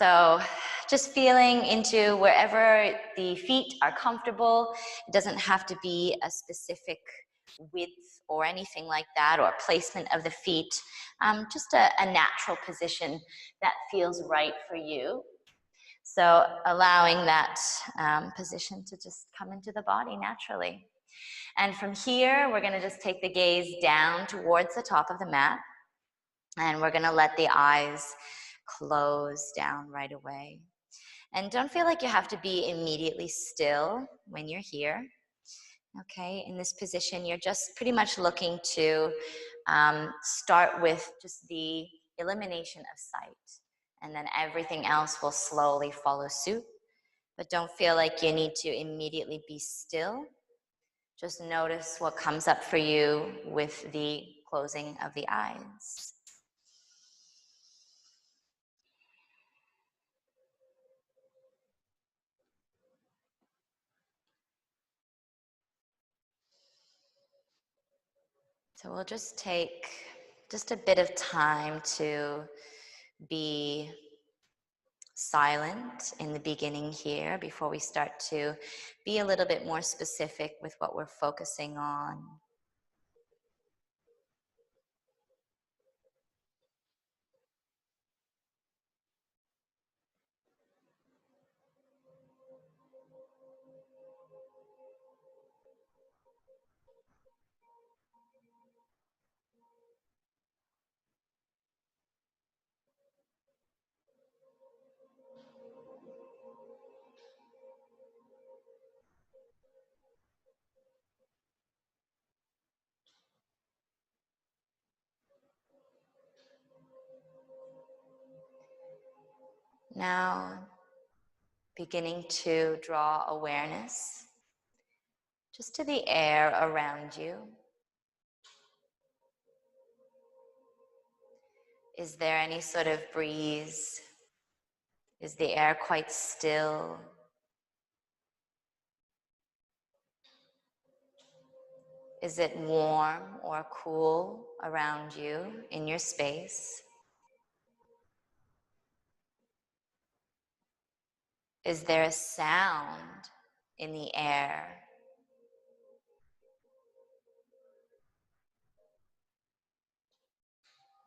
So just feeling into wherever the feet are comfortable. It doesn't have to be a specific width or anything like that, or placement of the feet. Just a natural position that feels right for you. So allowing that position to just come into the body naturally. And from here, we're going to just take the gaze down towards the top of the mat. And we're going to let the eyes close down right away. And don't feel like you have to be immediately still when you're here. Okay, in this position, you're just pretty much looking to start with just the elimination of sight. And then everything else will slowly follow suit. But don't feel like you need to immediately be still. Just notice what comes up for you with the closing of the eyes. So we'll just take just a bit of time to be silent in the beginning here before we start to be a little bit more specific with what we're focusing on. Now, beginning to draw awareness just to the air around you. Is there any sort of breeze? Is the air quite still? Is it warm or cool around you in your space? Is there a sound in the air?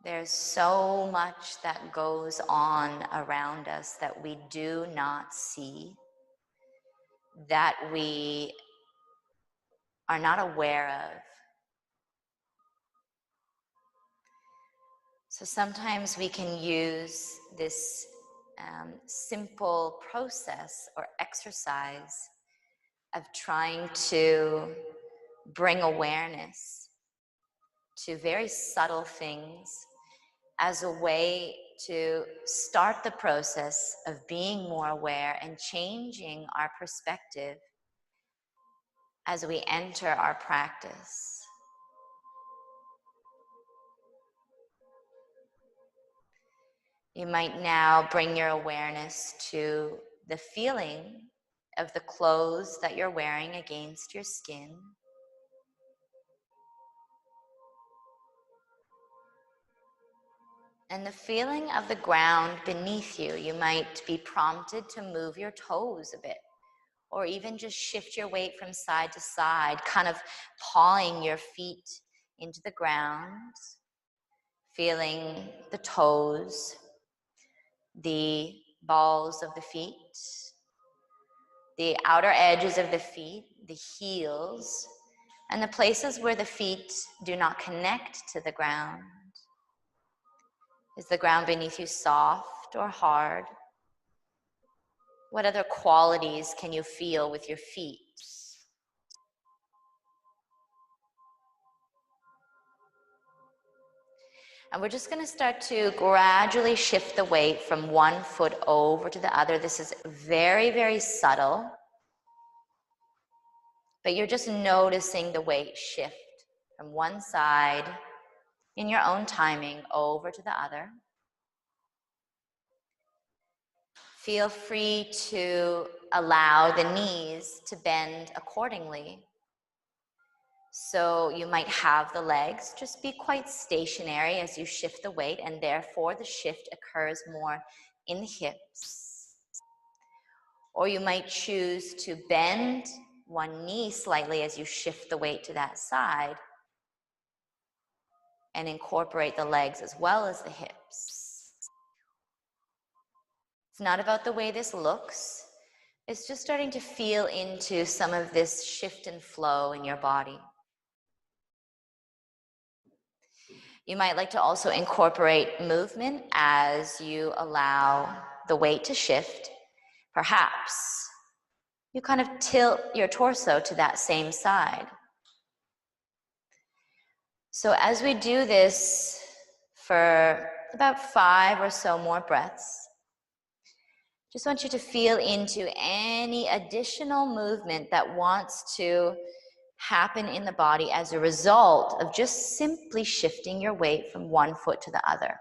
There's so much that goes on around us that we do not see, that we are not aware of. So sometimes we can use this simple process or exercise of trying to bring awareness to very subtle things as a way to start the process of being more aware and changing our perspective as we enter our practice. You might now bring your awareness to the feeling of the clothes that you're wearing against your skin. And the feeling of the ground beneath you. You might be prompted to move your toes a bit, or even just shift your weight from side to side, kind of pawing your feet into the ground, feeling the toes, the balls of the feet, the outer edges of the feet, the heels, and the places where the feet do not connect to the ground. Is the ground beneath you soft or hard? What other qualities can you feel with your feet? And we're just going to start to gradually shift the weight from one foot over to the other. This is very, very subtle. But you're just noticing the weight shift from one side in your own timing over to the other. Feel free to allow the knees to bend accordingly. So you might have the legs just be quite stationary as you shift the weight, and therefore the shift occurs more in the hips. Or you might choose to bend one knee slightly as you shift the weight to that side and incorporate the legs as well as the hips. It's not about the way this looks. It's just starting to feel into some of this shift and flow in your body. You might like to also incorporate movement as you allow the weight to shift. Perhaps you kind of tilt your torso to that same side. So as we do this for about 5 or so more breaths, just want you to feel into any additional movement that wants to happen in the body as a result of just simply shifting your weight from one foot to the other.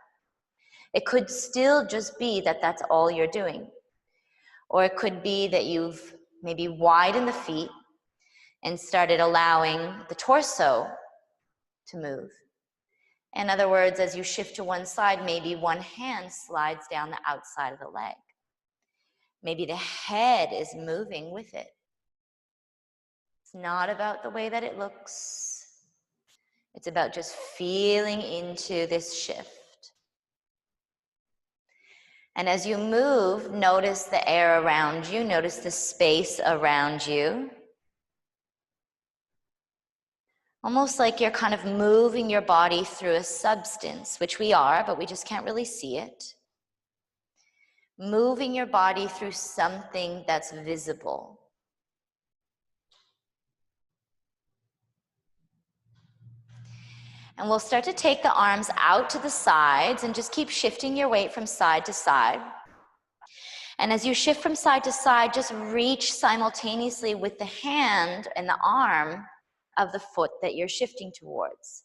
It could still just be that that's all you're doing. Or it could be that you've maybe widened the feet and started allowing the torso to move. In other words, as you shift to one side, maybe one hand slides down the outside of the leg. Maybe the head is moving with it. It's not about the way that it looks. It's about just feeling into this shift. And as you move, notice the air around you, notice the space around you. Almost like you're kind of moving your body through a substance, which we are, but we just can't really see it. Moving your body through something that's visible. And we'll start to take the arms out to the sides and just keep shifting your weight from side to side. And as you shift from side to side, just reach simultaneously with the hand and the arm of the foot that you're shifting towards.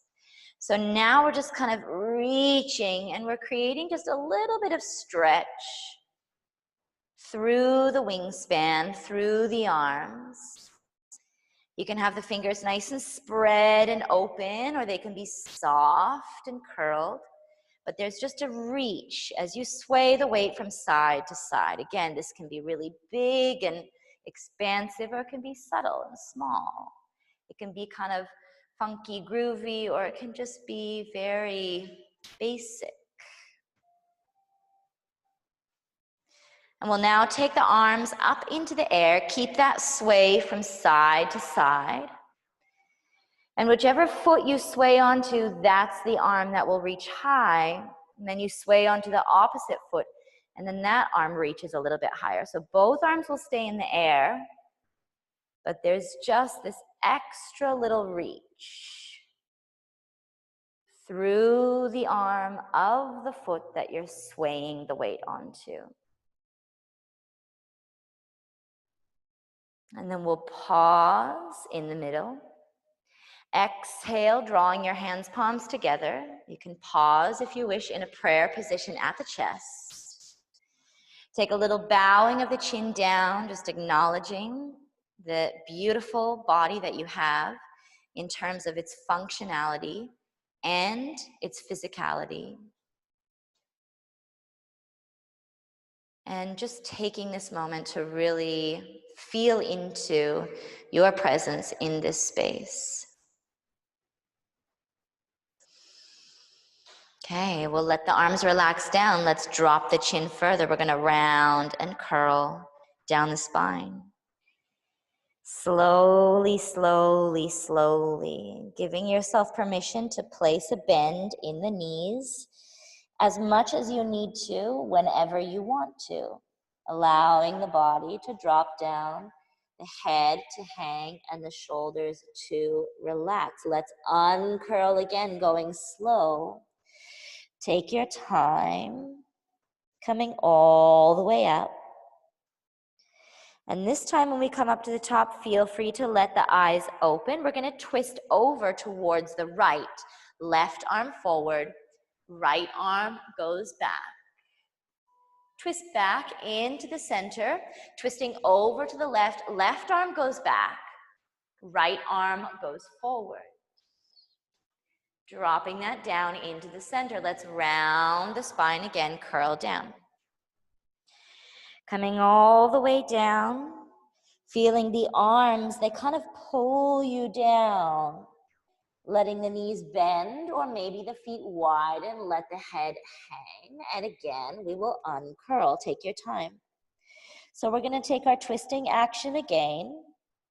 So now we're just kind of reaching and we're creating just a little bit of stretch through the wingspan, through the arms. You can have the fingers nice and spread and open, or they can be soft and curled. But there's just a reach as you sway the weight from side to side. Again, this can be really big and expansive, or it can be subtle and small. It can be kind of funky, groovy, or it can just be very basic. And we'll now take the arms up into the air. Keep that sway from side to side. And whichever foot you sway onto, that's the arm that will reach high. And then you sway onto the opposite foot, and then that arm reaches a little bit higher. So both arms will stay in the air, but there's just this extra little reach through the arm of the foot that you're swaying the weight onto. And then we'll pause in the middle. Exhale, drawing your hands palms together. You can pause if you wish in a prayer position at the chest. Take a little bowing of the chin down, just acknowledging the beautiful body that you have in terms of its functionality and its physicality. And just taking this moment to really feel into your presence in this space. Okay, we'll let the arms relax down. Let's drop the chin further. We're going to round and curl down the spine. Slowly, slowly, slowly, giving yourself permission to place a bend in the knees as much as you need to, whenever you want to, allowing the body to drop down, the head to hang, and the shoulders to relax. Let's uncurl again, going slow. Take your time, coming all the way up. And this time when we come up to the top, feel free to let the eyes open. We're going to twist over towards the right. Left arm forward, right arm goes back. Twist back into the center, twisting over to the left. Left arm goes back, right arm goes forward. Dropping that down into the center. Let's round the spine again, curl down. Coming all the way down, feeling the arms, they kind of pull you down. Letting the knees bend or maybe the feet widen, let the head hang. And again, we will uncurl. Take your time. So we're going to take our twisting action again,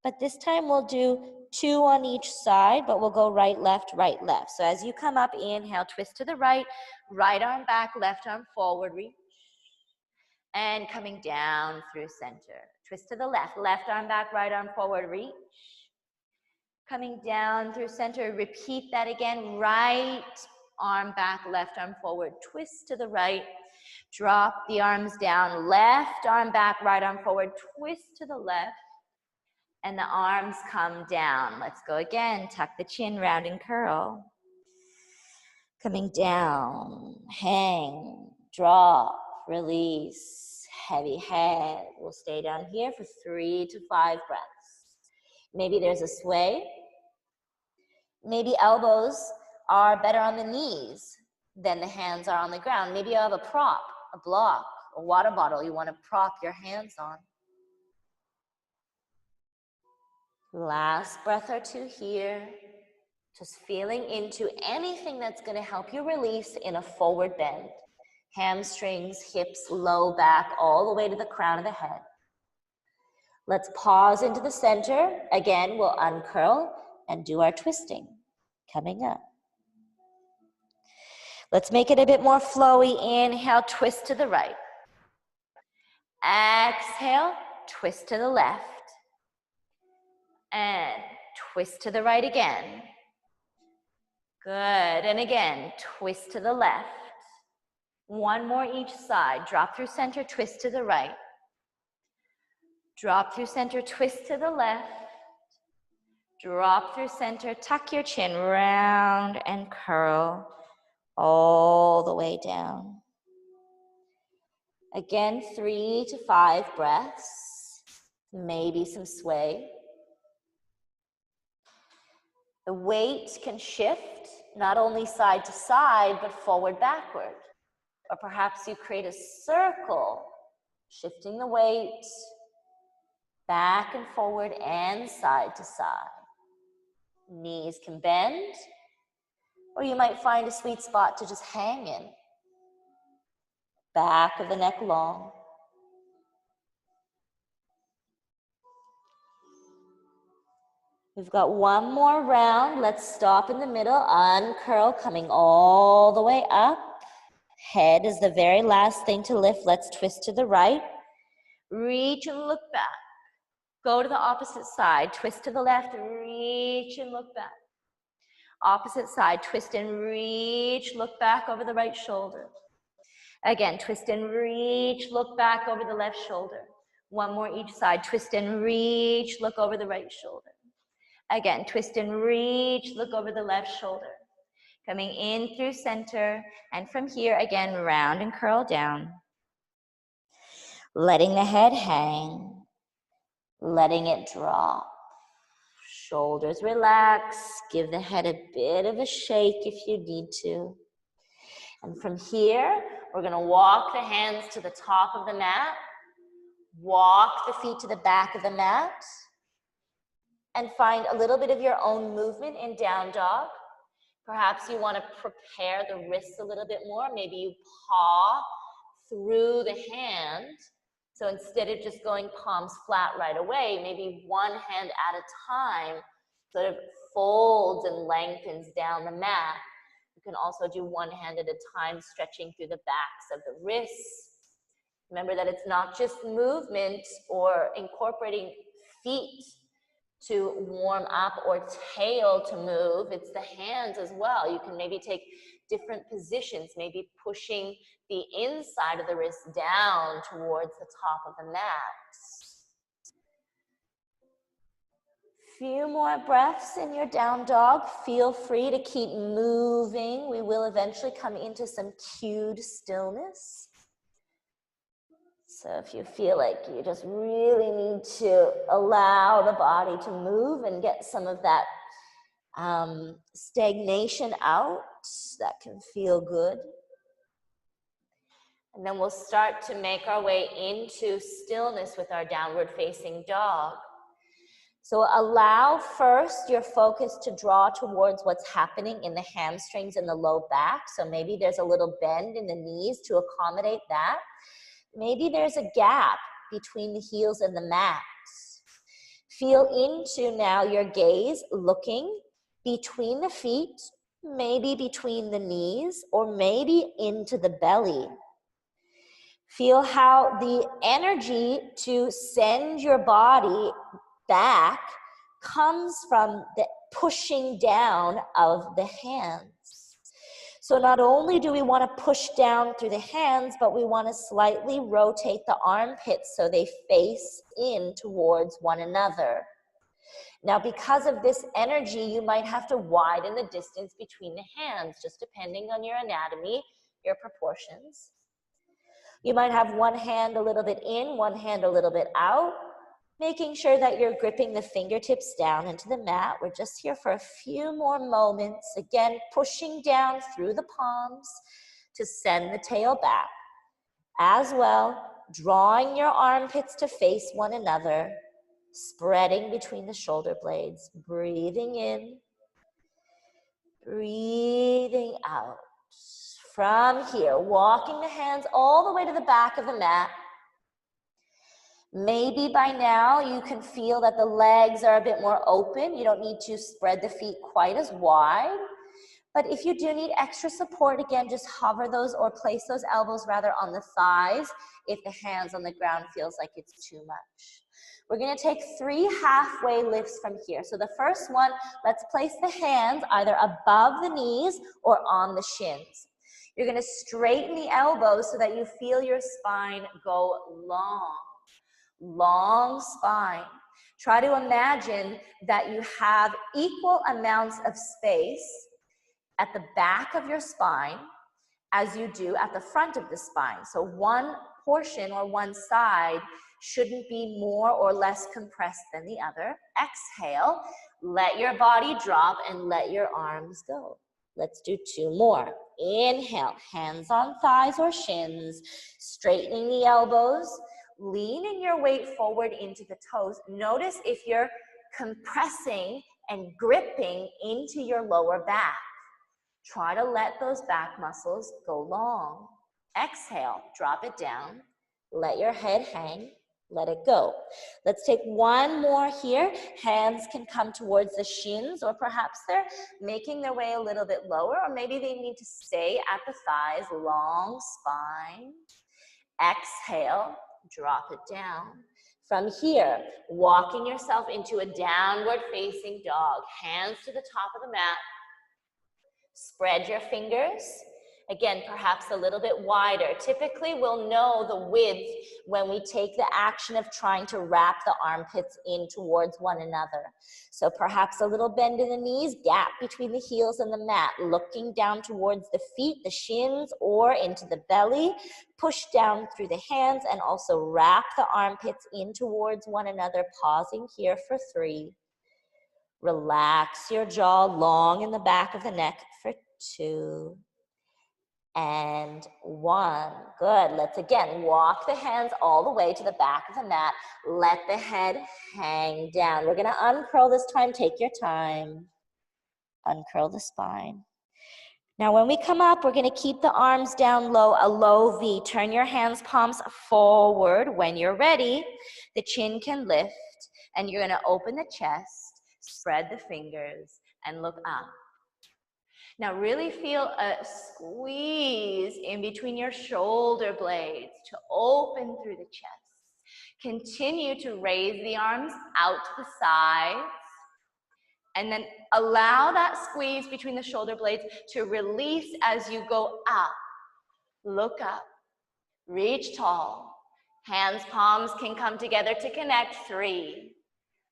but this time we'll do 2 on each side, but we'll go right, left, right, left. So as you come up, inhale, twist to the right, right arm back, left arm forward, reach. And coming down through center. Twist to the left, left arm back, right arm forward, reach. Coming down through center, repeat that again, right arm back, left arm forward, twist to the right, drop the arms down, left arm back, right arm forward, twist to the left, and the arms come down. Let's go again, tuck the chin, round and curl. Coming down, hang, drop, release, heavy head. We'll stay down here for 3 to 5 breaths. Maybe there's a sway. Maybe elbows are better on the knees than the hands are on the ground. Maybe you have a prop, a block, a water bottle you want to prop your hands on. Last breath or 2 here. Just feeling into anything that's going to help you release in a forward bend. Hamstrings, hips, low back, all the way to the crown of the head. Let's pause into the center. Again, we'll uncurl and do our twisting. Coming up. Let's make it a bit more flowy. Inhale, twist to the right. Exhale, twist to the left. And twist to the right again. Good. And again, twist to the left. One more each side. Drop through center, twist to the right. Drop through center, twist to the left. Drop through center, tuck your chin, round and curl all the way down. Again, 3 to 5 breaths, maybe some sway. The weight can shift, not only side to side, but forward, backward. Or perhaps you create a circle, shifting the weight back and forward and side to side. Knees can bend, or you might find a sweet spot to just hang in. Back of the neck long. We've got one more round. Let's stop in the middle, uncurl, coming all the way up. Head is the very last thing to lift. Let's twist to the right. Reach and look back. Go to the opposite side. Twist to the left, reach and look back. Opposite side, twist and reach, look back over the right shoulder. Again, twist and reach, look back over the left shoulder. One more each side, twist and reach, look over the right shoulder. Again, twist and reach, look over the left shoulder. Coming in through center, and from here, again, round and curl down. Letting the head hang, letting it drop. Shoulders relax, give the head a bit of a shake if you need to. And from here, we're gonna walk the hands to the top of the mat, walk the feet to the back of the mat, and find a little bit of your own movement in down dog. Perhaps you wanna prepare the wrists a little bit more. Maybe you paw through the hand. So instead of just going palms flat right away, maybe one hand at a time sort of folds and lengthens down the mat. You can also do one hand at a time, stretching through the backs of the wrists. Remember that it's not just movement or incorporating feet to warm up or tail to move, it's the hands as well. You can maybe take different positions, maybe pushing the inside of the wrist down towards the top of the mat. Few more breaths in your down dog. Feel free to keep moving. We will eventually come into some cued stillness. So if you feel like you just really need to allow the body to move and get some of that stagnation out, that can feel good. And then we'll start to make our way into stillness with our downward facing dog. So allow first your focus to draw towards what's happening in the hamstrings and the low back. So maybe there's a little bend in the knees to accommodate that. Maybe there's a gap between the heels and the mat. Feel into now your gaze looking between the feet, maybe between the knees, or maybe into the belly. Feel how the energy to send your body back comes from the pushing down of the hands. So not only do we want to push down through the hands, but we want to slightly rotate the armpits so they face in towards one another. Now, because of this energy, you might have to widen the distance between the hands, just depending on your anatomy, your proportions. You might have one hand a little bit in, one hand a little bit out, making sure that you're gripping the fingertips down into the mat. We're just here for a few more moments. Again, pushing down through the palms to send the tail back. As well, drawing your armpits to face one another, spreading between the shoulder blades, breathing in, breathing out. From here, walking the hands all the way to the back of the mat. Maybe by now you can feel that the legs are a bit more open. You don't need to spread the feet quite as wide. But if you do need extra support, again, just hover those or place those elbows rather on the thighs if the hands on the ground feels like it's too much. We're going to take 3 halfway lifts from here. So the first one, let's place the hands either above the knees or on the shins. You're going to straighten the elbows so that you feel your spine go long. Long spine. Try to imagine that you have equal amounts of space at the back of your spine as you do at the front of the spine. So one portion or one side shouldn't be more or less compressed than the other. Exhale, let your body drop and let your arms go. Let's do 2 more. Inhale, hands on thighs or shins, straightening the elbows, leaning your weight forward into the toes. Notice if you're compressing and gripping into your lower back. Try to let those back muscles go long. Exhale, drop it down. Let your head hang. Let it go. Let's take 1 more here. Hands can come towards the shins, or perhaps they're making their way a little bit lower, or maybe they need to stay at the thighs. Long spine. Exhale, drop it down. From here, walking yourself into a downward facing dog. Hands to the top of the mat. Spread your fingers. Again, perhaps a little bit wider. Typically, we'll know the width when we take the action of trying to wrap the armpits in towards one another. So perhaps a little bend in the knees, gap between the heels and the mat, looking down towards the feet, the shins, or into the belly. Push down through the hands and also wrap the armpits in towards one another, pausing here for 3. Relax your jaw long in the back of the neck for 2. And 1. Good. Let's again walk the hands all the way to the back of the mat. Let the head hang down. We're going to uncurl this time. Take your time. Uncurl the spine. Now when we come up, we're going to keep the arms down low, a low V. Turn your hands, palms forward. When you're ready, the chin can lift, and you're going to open the chest, spread the fingers, and look up. Now really feel a squeeze in between your shoulder blades to open through the chest. Continue to raise the arms out to the sides, and then allow that squeeze between the shoulder blades to release as you go up. Look up, reach tall. Hands, palms can come together to connect. 3.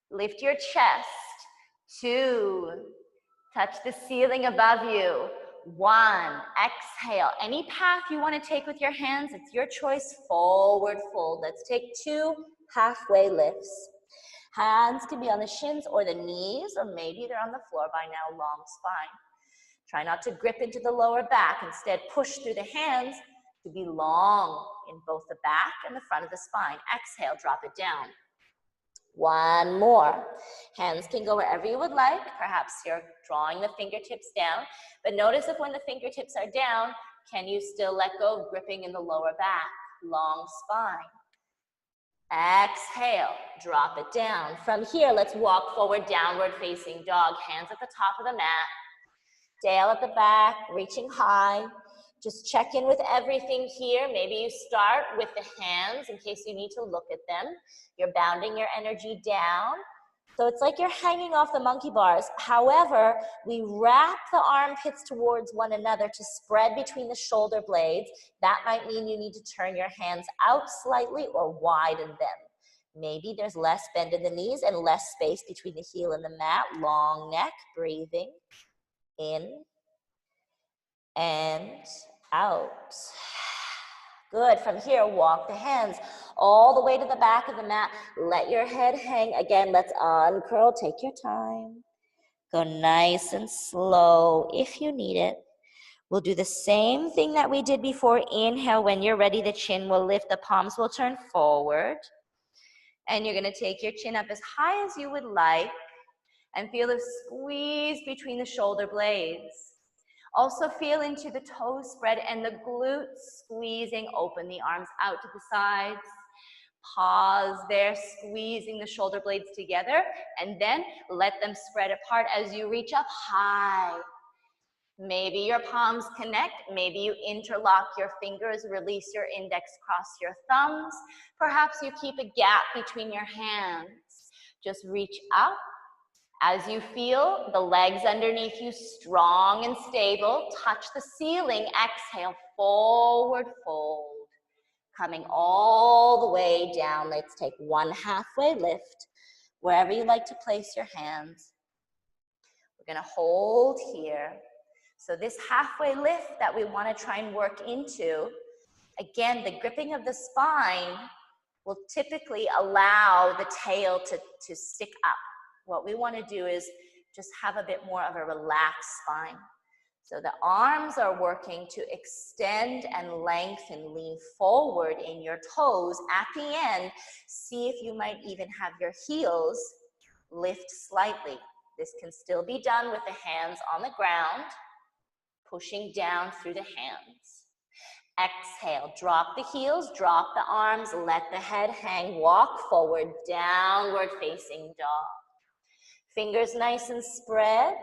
Lift your chest. 2. Touch the ceiling above you. 1. Exhale. Any path you want to take with your hands, it's your choice. Forward fold. Let's take 2 halfway lifts. Hands can be on the shins or the knees, or maybe they're on the floor by now, long spine. Try not to grip into the lower back. Instead, push through the hands to be long in both the back and the front of the spine. Exhale, drop it down. One more. Hands can go wherever you would like. Perhaps you're drawing the fingertips down, but notice if when the fingertips are down, can you still let go of gripping in the lower back? Long spine. Exhale, drop it down. From here, let's walk forward, downward facing dog. Hands at the top of the mat. Tail at the back, reaching high. Just check in with everything here. Maybe you start with the hands in case you need to look at them. You're bounding your energy down. So it's like you're hanging off the monkey bars. However, we wrap the armpits towards one another to spread between the shoulder blades. That might mean you need to turn your hands out slightly or widen them. Maybe there's less bend in the knees and less space between the heel and the mat. Long neck, breathing in and out. Good. From here, walk the hands all the way to the back of the mat. Let your head hang. Again, let's uncurl. Take your time. Go nice and slow if you need it. We'll do the same thing that we did before. Inhale. When you're ready, the chin will lift. The palms will turn forward. And you're going to take your chin up as high as you would like and feel the squeeze between the shoulder blades. Also feel into the toes spread and the glutes squeezing. Open the arms out to the sides. Pause there, squeezing the shoulder blades together, and then let them spread apart as you reach up high. Maybe your palms connect. Maybe you interlock your fingers, release your index, cross your thumbs. Perhaps you keep a gap between your hands. Just reach up. As you feel the legs underneath you strong and stable, touch the ceiling. Exhale, forward fold. Coming all the way down. Let's take one halfway lift. Wherever you like to place your hands. We're going to hold here. So this halfway lift that we want to try and work into, again, the gripping of the spine will typically allow the tail to stick up. What we want to do is just have a bit more of a relaxed spine. So the arms are working to extend and lengthen, lean forward in your toes. At the end, see if you might even have your heels lift slightly. This can still be done with the hands on the ground, pushing down through the hands. Exhale, drop the heels, drop the arms, let the head hang, walk forward, downward facing dog. Fingers nice and spread.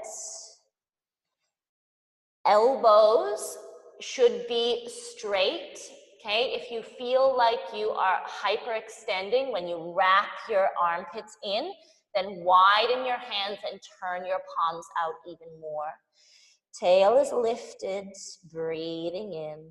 Elbows should be straight, okay? If you feel like you are hyperextending when you wrap your armpits in, then widen your hands and turn your palms out even more. Tail is lifted, breathing in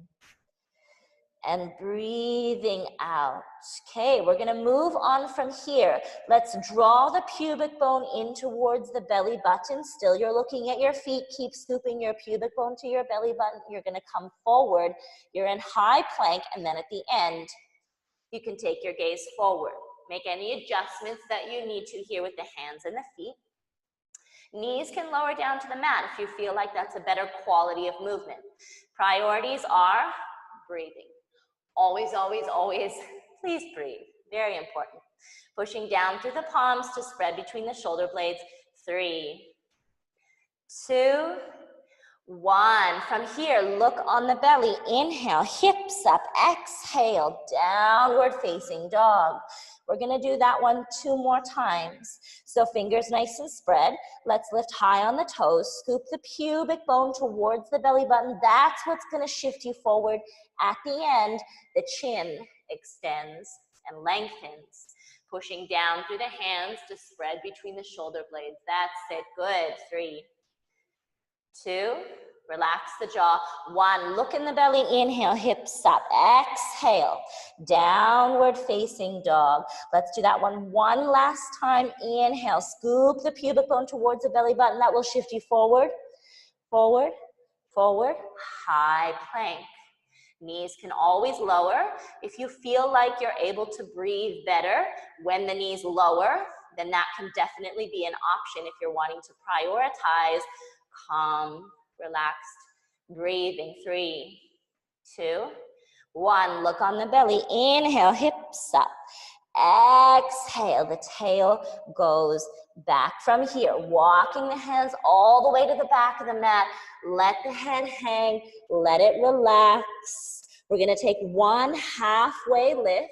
and breathing out. Okay, we're gonna move on from here. Let's draw the pubic bone in towards the belly button. Still, you're looking at your feet. Keep scooping your pubic bone to your belly button. You're gonna come forward. You're in high plank, and then at the end, you can take your gaze forward. Make any adjustments that you need to here with the hands and the feet. Knees can lower down to the mat if you feel like that's a better quality of movement. Priorities are breathing. Always, always, always, please breathe. Very important. Pushing down through the palms to spread between the shoulder blades. 3, 2, 1. From here, look on the belly. Inhale, hips up. Exhale, downward facing dog. We're going to do that one 2 more times. So fingers nice and spread. Let's lift high on the toes. Scoop the pubic bone towards the belly button. That's what's going to shift you forward. At the end, the chin extends and lengthens. Pushing down through the hands to spread between the shoulder blades. That's it. Good. 3, 2, relax the jaw. 1, look in the belly. Inhale, hips up. Exhale, downward facing dog. Let's do that one last time. Inhale, scoop the pubic bone towards the belly button. That will shift you forward, forward, forward, high plank. Knees can always lower. If you feel like you're able to breathe better when the knees lower, then that can definitely be an option if you're wanting to prioritize calm, relaxed breathing. 3, 2, 1, look on the belly. Inhale, hips up. Exhale, the tail goes back from here. Walking the hands all the way to the back of the mat. Let the head hang, let it relax. We're gonna take 1 halfway lift.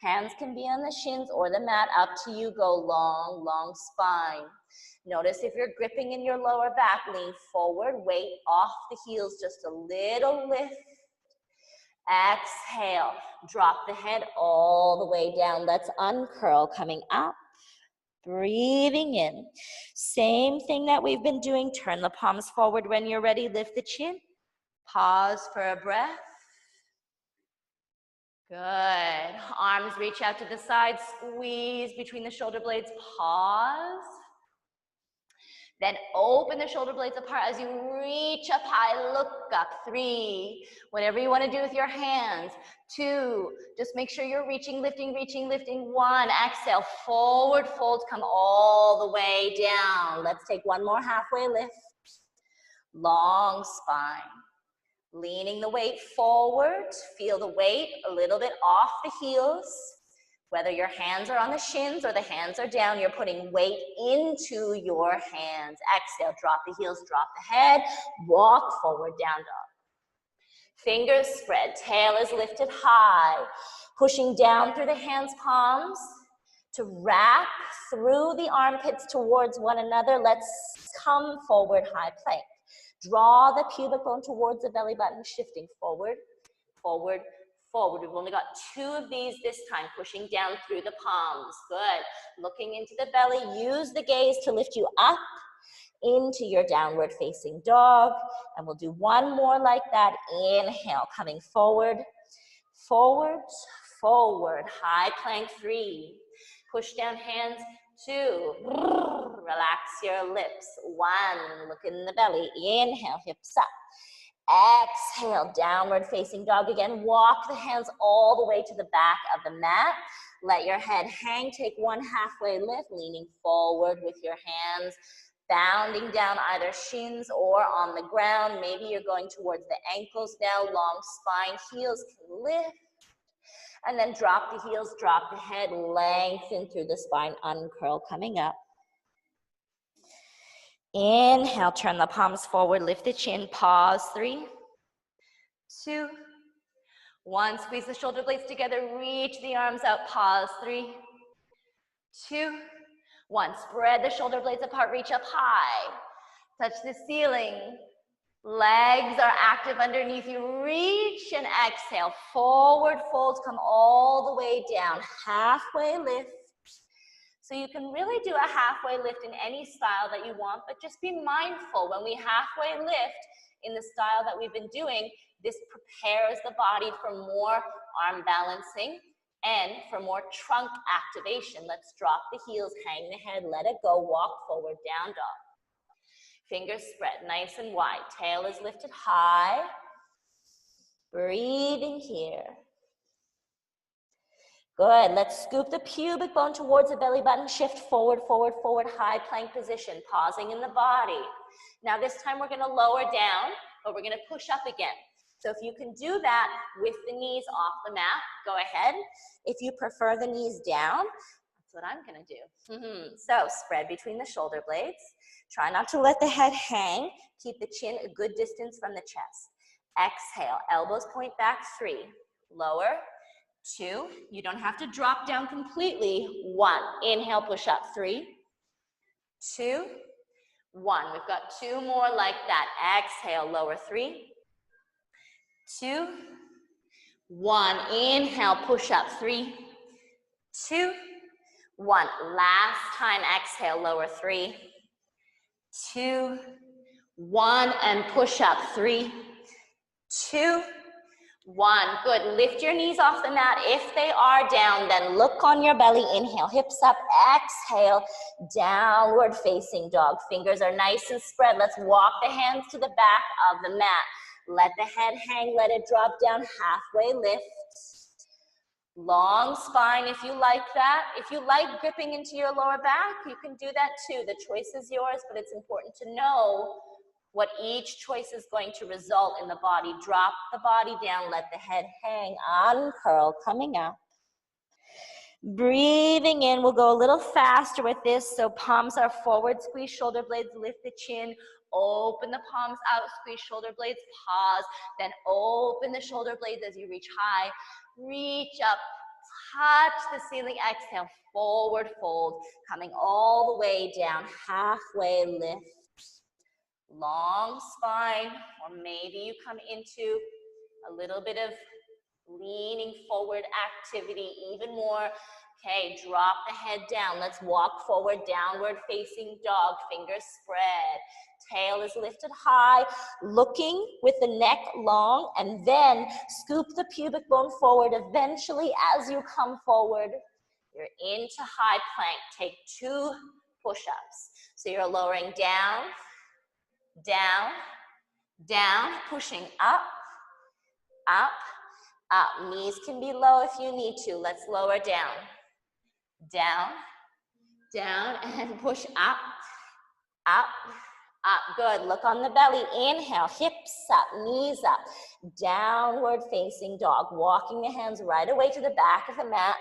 Hands can be on the shins or the mat, up to you. Go long, long spine. Notice if you're gripping in your lower back, lean forward, weight off the heels, just a little lift. Exhale, drop the head all the way down. Let's uncurl, coming up, breathing in. Same thing that we've been doing. Turn the palms forward when you're ready. Lift the chin. Pause for a breath. Good. Arms reach out to the side. Squeeze between the shoulder blades. Pause. Then open the shoulder blades apart as you reach up high, look up. 3, whatever you want to do with your hands. 2, just make sure you're reaching, lifting, reaching, lifting. 1, exhale, forward fold, come all the way down. Let's take 1 more halfway lift. Long spine. Leaning the weight forward, feel the weight a little bit off the heels. Whether your hands are on the shins or the hands are down, you're putting weight into your hands. Exhale, drop the heels, drop the head, walk forward, down dog. Fingers spread, tail is lifted high, pushing down through the hands, palms to wrap through the armpits towards one another. Let's come forward, high plank. Draw the pubic bone towards the belly button, shifting forward, forward, forward. We've only got 2 of these this time, pushing down through the palms. Good. Looking into the belly, use the gaze to lift you up into your downward facing dog. And we'll do 1 more like that. Inhale, coming forward, forward, forward. High plank, 3. Push down hands, 2. Relax your lips. 1, look in the belly. Inhale, hips up. Exhale, downward facing dog again. Walk the hands all the way to the back of the mat. Let your head hang. Take 1 halfway lift, leaning forward with your hands, bounding down either shins or on the ground. Maybe you're going towards the ankles now. Long spine, heels can lift. And then drop the heels, drop the head, lengthen through the spine, uncurl, coming up. Inhale, turn the palms forward, lift the chin, pause. 3, 2, 1. Squeeze the shoulder blades together, reach the arms out, pause. 3, 2, 1. Spread the shoulder blades apart, reach up high, touch the ceiling. Legs are active underneath you. Reach and exhale. Forward folds, come all the way down. Halfway lift. So you can really do a halfway lift in any style that you want, but just be mindful when we halfway lift in the style that we've been doing, this prepares the body for more arm balancing and for more trunk activation. Let's drop the heels, hang the head, let it go, walk forward, down dog. Fingers spread nice and wide. Tail is lifted high. Breathing here. Good. Let's scoop the pubic bone towards the belly button. Shift forward, forward, forward. High plank position. Pausing in the body. Now this time we're going to lower down, but we're going to push up again. So if you can do that with the knees off the mat, go ahead. If you prefer the knees down, that's what I'm going to do. So spread between the shoulder blades. Try not to let the head hang. Keep the chin a good distance from the chest. Exhale, elbows point back. 3, lower. 2, you don't have to drop down completely. 1, inhale, push up. 3, 2, 1. We've got 2 more like that. Exhale, lower. 3, 2, 1. Inhale, push up. 3, 2, 1. Last time, exhale, lower. 3, 2, 1, and push up. 3, 2, 1. Good. Lift your knees off the mat. If they are down, then look on your belly. Inhale, hips up. Exhale, downward facing dog. Fingers are nice and spread. Let's walk the hands to the back of the mat. Let the head hang. Let it drop down. Halfway lift. Long spine if you like that. If you like gripping into your lower back, you can do that too. The choice is yours, but it's important to know what each choice is going to result in the body. Drop the body down, let the head hang, uncurl, coming up. Breathing in, we'll go a little faster with this. So palms are forward, squeeze shoulder blades, lift the chin, open the palms out, squeeze shoulder blades, pause, then open the shoulder blades as you reach high, reach up, touch the ceiling, exhale, forward fold, coming all the way down, halfway lift, long spine, or maybe you come into a little bit of leaning forward activity, even more. Okay, drop the head down. Let's walk forward, downward facing dog, fingers spread. Tail is lifted high, looking with the neck long, and then scoop the pubic bone forward. Eventually, as you come forward, you're into high plank. Take 2 push-ups. So you're lowering down, down, down, pushing up, up, up. Knees can be low if you need to. Let's lower down. Down, down, and push up, up, up. Good. Look on the belly. Inhale, hips up, knees up. Downward facing dog. Walking the hands right away to the back of the mat.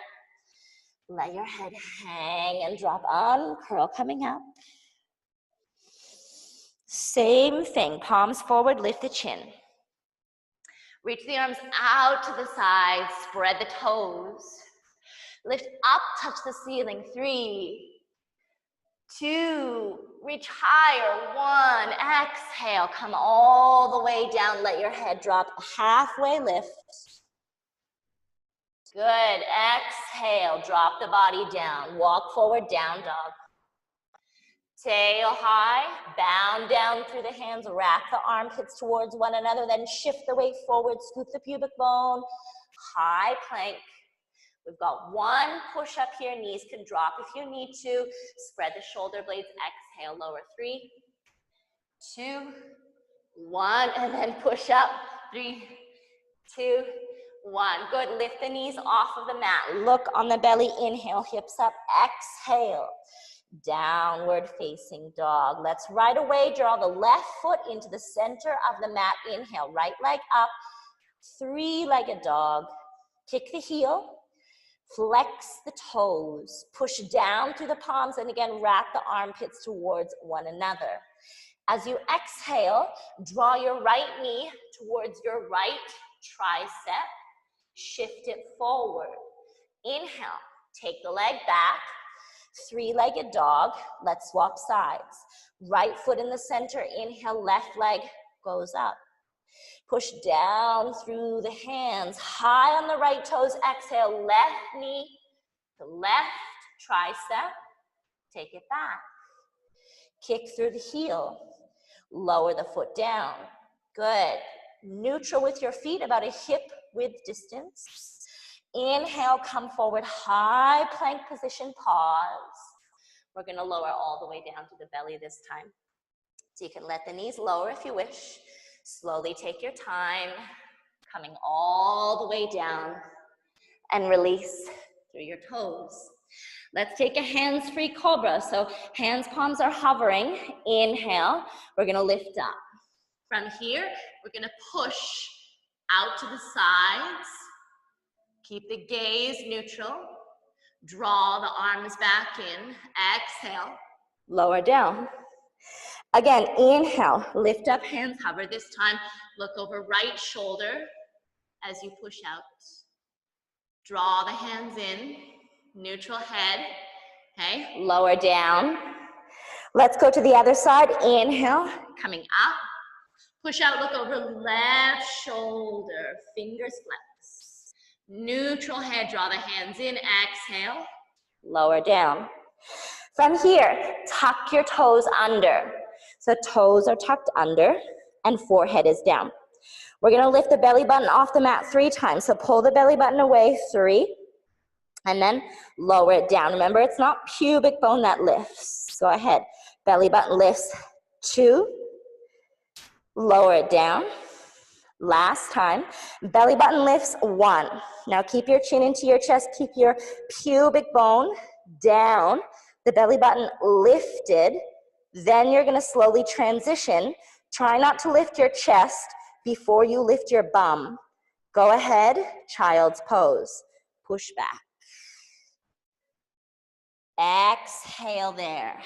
Let your head hang and drop. Uncurl, coming up. Same thing. Palms forward, lift the chin. Reach the arms out to the side, spread the toes. Lift up, touch the ceiling. 3, 2, reach higher. 1, exhale, come all the way down. Let your head drop, halfway lift. Good, exhale, drop the body down. Walk forward, down dog. Tail high, bound down through the hands, wrap the armpits towards one another, then shift the weight forward, scoop the pubic bone, high plank. We've got 1 push up here, knees can drop if you need to. Spread the shoulder blades, exhale, lower. 3, 2, 1, and then push up. 3, 2, 1. Good, lift the knees off of the mat. Look on the belly, inhale, hips up, exhale. Downward facing dog. Let's right away draw the left foot into the center of the mat. Inhale, right leg up, 3-legged dog. Kick the heel, flex the toes, push down through the palms, and again, wrap the armpits towards one another. As you exhale, draw your right knee towards your right tricep, shift it forward. Inhale, take the leg back, 3-legged dog. Let's swap sides. Right foot in the center, inhale, left leg goes up. Push down through the hands, high on the right toes, exhale, left knee to left tricep, take it back. Kick through the heel, lower the foot down. Good. Neutral with your feet, about a hip width distance. Inhale, come forward, high plank position, pause. We're gonna lower all the way down to the belly this time. So you can let the knees lower if you wish. Slowly take your time, coming all the way down, and release through your toes. Let's take a hands-free cobra. So hands, palms are hovering. Inhale, we're gonna lift up. From here, we're gonna push out to the sides. Keep the gaze neutral. Draw the arms back in. Exhale, lower down. Again, inhale, lift up, hands hover. This time, look over right shoulder as you push out. Draw the hands in, neutral head, okay? Lower down. Let's go to the other side. Inhale, coming up. Push out, look over left shoulder, fingers flex. Neutral head, draw the hands in, exhale, lower down. From here, tuck your toes under. So toes are tucked under and forehead is down. We're gonna lift the belly button off the mat 3 times. So pull the belly button away, 3, and then lower it down. Remember, it's not pubic bone that lifts. Go ahead, belly button lifts, 2, lower it down. Last time, belly button lifts, 1. Now keep your chin into your chest, keep your pubic bone down, the belly button lifted. Then you're gonna slowly transition Try not to lift your chest before you lift your bum. Go ahead, child's pose. Push back. Exhale there.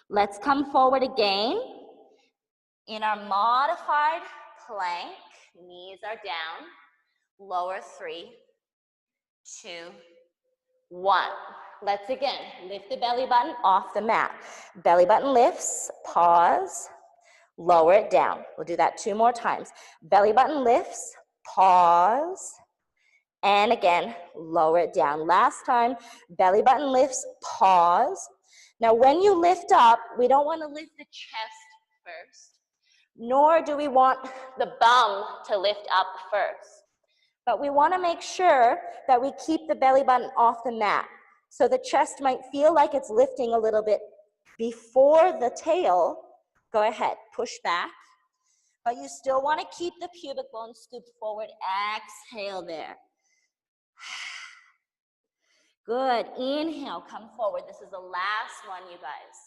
Let's come forward again. In our modified plank, knees are down. Lower 3, 2, 1. Let's again lift the belly button off the mat. Belly button lifts, pause, lower it down. We'll do that 2 more times. Belly button lifts, pause, and again, lower it down. Last time, belly button lifts, pause. Now when you lift up, we don't want to lift the chest first, nor do we want the bum to lift up first. But we want to make sure that we keep the belly button off the mat. So the chest might feel like it's lifting a little bit before the tail. Go ahead, push back. But you still want to keep the pubic bone scooped forward. Exhale there. Good. Inhale, come forward. This is the last one, you guys.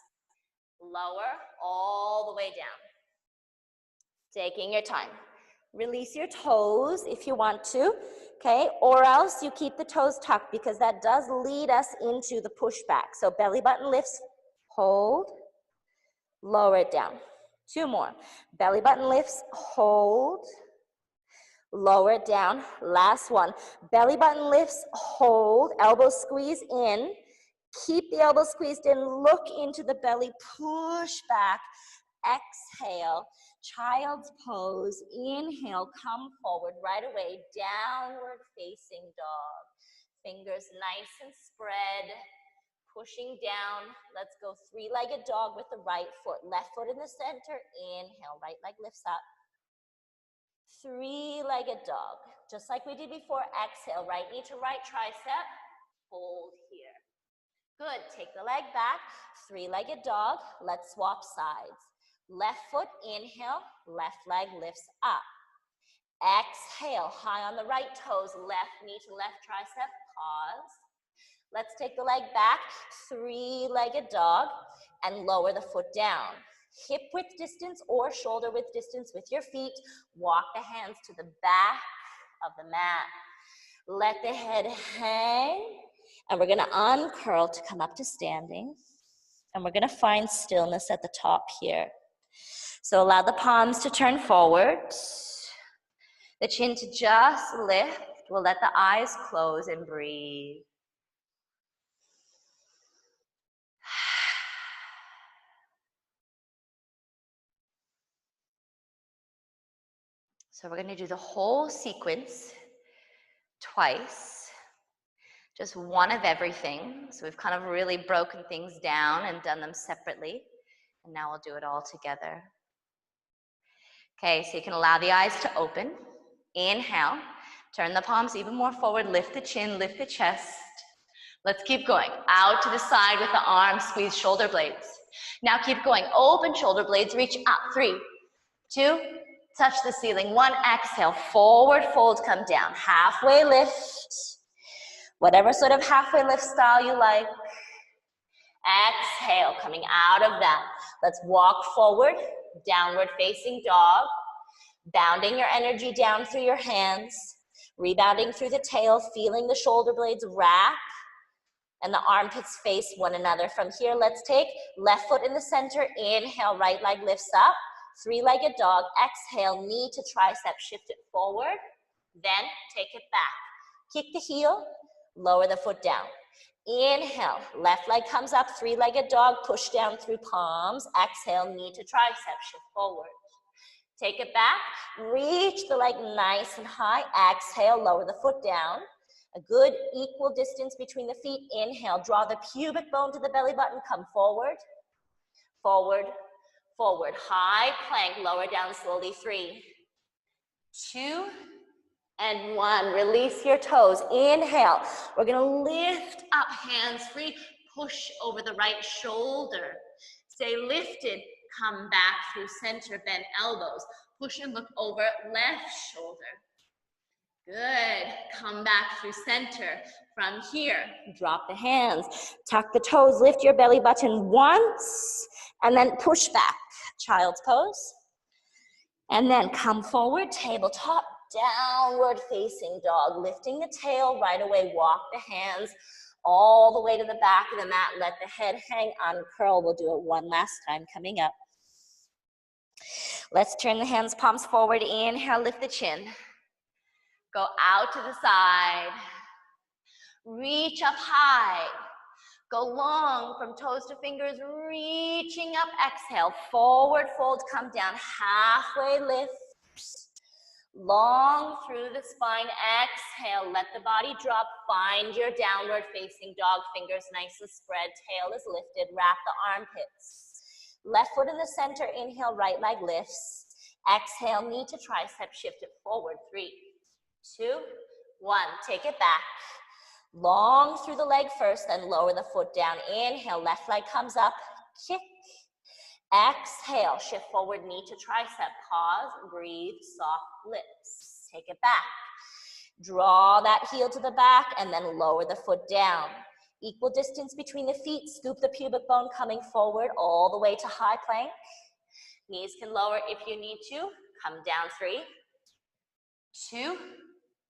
Lower all the way down. Taking your time. Release your toes if you want to, okay? Or else you keep the toes tucked because that does lead us into the pushback. So belly button lifts, hold, lower it down. 2 more. Belly button lifts, hold, lower it down. Last one. Belly button lifts, hold, elbows squeeze in. Keep the elbows squeezed in, look into the belly, push back. Exhale, child's pose. Inhale, come forward right away, downward facing dog. Fingers nice and spread, pushing down. Let's go 3-legged dog with the right foot. Left foot in the center. Inhale, right leg lifts up. 3-legged dog. Just like we did before, exhale, right knee to right tricep. Hold here. Good, take the leg back. 3-legged dog. Let's swap sides. Left foot, inhale, left leg lifts up. Exhale, high on the right toes, left knee to left tricep, pause. Let's take the leg back, 3-legged dog, and lower the foot down. Hip width distance or shoulder width distance with your feet. Walk the hands to the back of the mat. Let the head hang, and we're gonna uncurl to come up to standing. And we're gonna find stillness at the top here. So allow the palms to turn forward, the chin to just lift. We'll let the eyes close and breathe. So we're going to do the whole sequence twice, just one of everything. So we've kind of really broken things down and done them separately. And now we'll do it all together. Okay, so you can allow the eyes to open. Inhale, turn the palms even more forward, lift the chin, lift the chest. Let's keep going. Out to the side with the arms, squeeze shoulder blades. Now keep going. Open shoulder blades, reach up. 3, 2, touch the ceiling. 1, exhale, forward fold, come down. Halfway lift. Whatever sort of halfway lift style you like. Exhale, coming out of that. Let's walk forward, downward facing dog. Bounding your energy down through your hands. Rebounding through the tail, feeling the shoulder blades wrap. And the armpits face one another. From here, let's take left foot in the center. Inhale, right leg lifts up. 3-legged dog. Exhale, knee to tricep. Shift it forward. Then take it back. Kick the heel. Lower the foot down. Inhale, left leg comes up. 3-legged dog. Push down through palms. Exhale, knee to tricep. Shift forward. Take it back. Reach the leg nice and high. Exhale, lower the foot down. A good equal distance between the feet. Inhale, draw the pubic bone to the belly button. Come forward, forward, forward. High plank, lower down slowly. 3, 2, and 1. Release your toes. Inhale. We're gonna lift up, hands free. Push over the right shoulder. Stay lifted. Come back through center, bend elbows. Push and look over left shoulder. Good. Come back through center. From here, drop the hands, tuck the toes, lift your belly button once, and then push back. Child's pose. And then come forward, tabletop, downward facing dog. Lifting the tail right away, walk the hands all the way to the back of the mat. Let the head hang, uncurl. We'll do it one last time coming up. Let's turn the hands, palms forward. Inhale, lift the chin. Go out to the side. Reach up high. Go long from toes to fingers, reaching up. Exhale, forward fold, come down, halfway lift. Long through the spine, exhale, let the body drop. Find your downward facing dog, fingers nice and spread, tail is lifted, wrap the armpits. Left foot in the center, inhale, right leg lifts. Exhale, knee to tricep, shift it forward. 3, 2, 1, take it back. Long through the leg first, then lower the foot down. Inhale, left leg comes up, kick. Exhale, shift forward, knee to tricep. Pause, breathe, soft lips. Take it back. Draw that heel to the back and then lower the foot down. Equal distance between the feet. Scoop the pubic bone coming forward all the way to high plank. Knees can lower if you need to. Come down. 3, 2,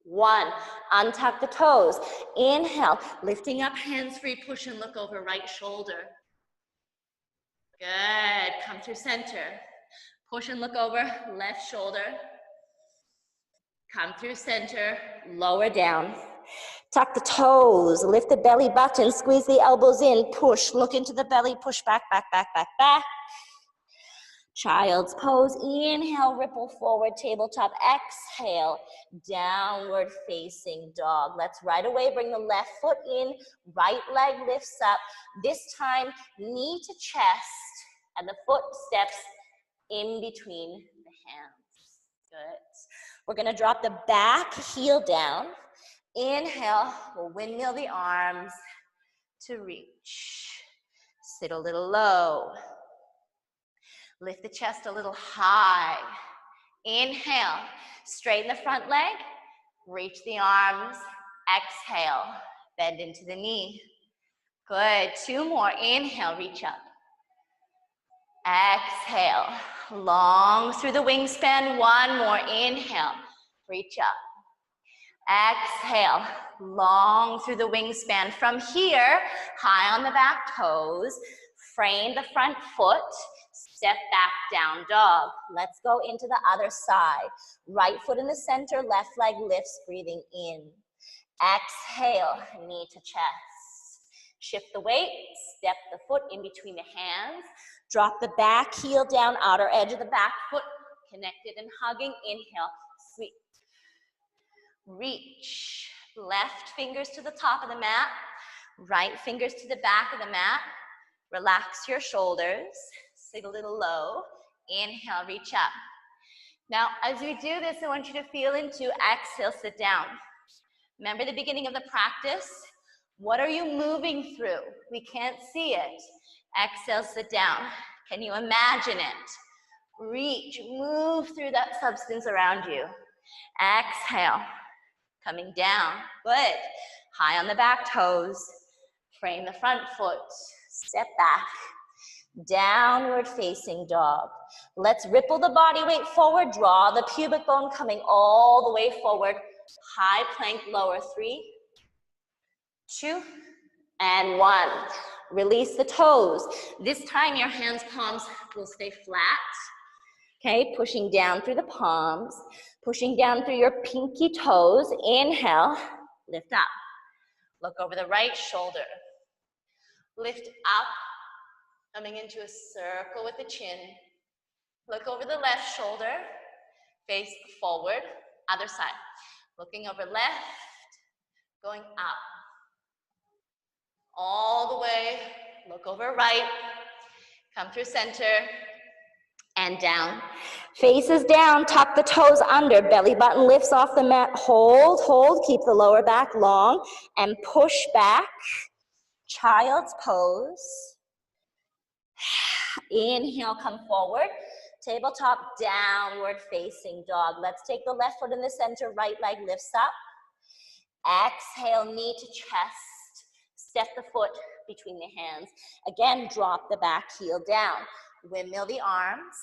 1. Untuck the toes. Inhale, lifting up, hands free, push and look over right shoulder. Good. Come through center. Push and look over left shoulder. Come through center, lower down. Tuck the toes, lift the belly button, squeeze the elbows in, push, look into the belly, push back, back, back, back, back. Child's pose, inhale, ripple forward, tabletop, exhale, downward facing dog. Let's right away bring the left foot in, right leg lifts up. This time, knee to chest, and the foot steps in between the hands. Good. We're gonna drop the back heel down. Inhale, we'll windmill the arms to reach. Sit a little low. Lift the chest a little high. Inhale, straighten the front leg, reach the arms. Exhale, bend into the knee. Good, 2 more. Inhale, reach up. Exhale, long through the wingspan. 1 more. Inhale, reach up. Exhale, long through the wingspan. From here, high on the back toes, frame the front foot, step back, down dog. Let's go into the other side. Right foot in the center, left leg lifts, breathing in. Exhale, knee to chest. Shift the weight, step the foot in between the hands. Drop the back heel down, outer edge of the back foot, connected and hugging. Inhale, sweep. Reach. Left fingers to the top of the mat, right fingers to the back of the mat. Relax your shoulders, sit a little low. Inhale, reach up. Now, as we do this, I want you to feel into exhale, sit down. Remember the beginning of the practice? What are you moving through? We can't see it. Exhale, sit down. Can you imagine it? Reach, move through that substance around you. Exhale, coming down. Good. High on the back toes. Frame the front foot. Step back. Downward facing dog. Let's ripple the body weight forward. Draw the pubic bone coming all the way forward. High plank, lower. 3, 2, and 1. Release the toes. This time your hands, palms will stay flat. Okay, pushing down through the palms, pushing down through your pinky toes. Inhale, lift up. Look over the right shoulder. Lift up, coming into a circle with the chin. Look over the left shoulder, face forward, other side. Looking over left, going up. All the way, look over right, come through center, and down. Faces down, tuck the toes under, belly button lifts off the mat. Hold, hold, keep the lower back long, and push back. Child's pose. Inhale, come forward. Tabletop downward facing dog. Let's take the left foot in the center, right leg lifts up. Exhale, knee to chest. Step the foot between the hands. Again, drop the back heel down. Windmill the arms.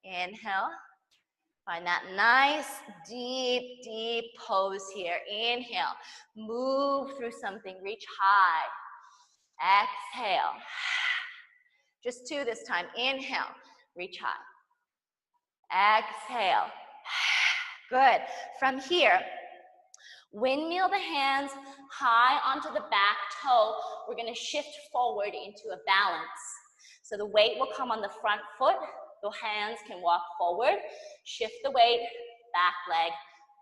Inhale. Find that nice, deep, deep pose here. Inhale. Move through something. Reach high. Exhale. Just two this time. Inhale. Reach high. Exhale. Good. From here, windmill the hands high onto the back toe. We're going to shift forward into a balance. So the weight will come on the front foot. The hands can walk forward. Shift the weight. Back leg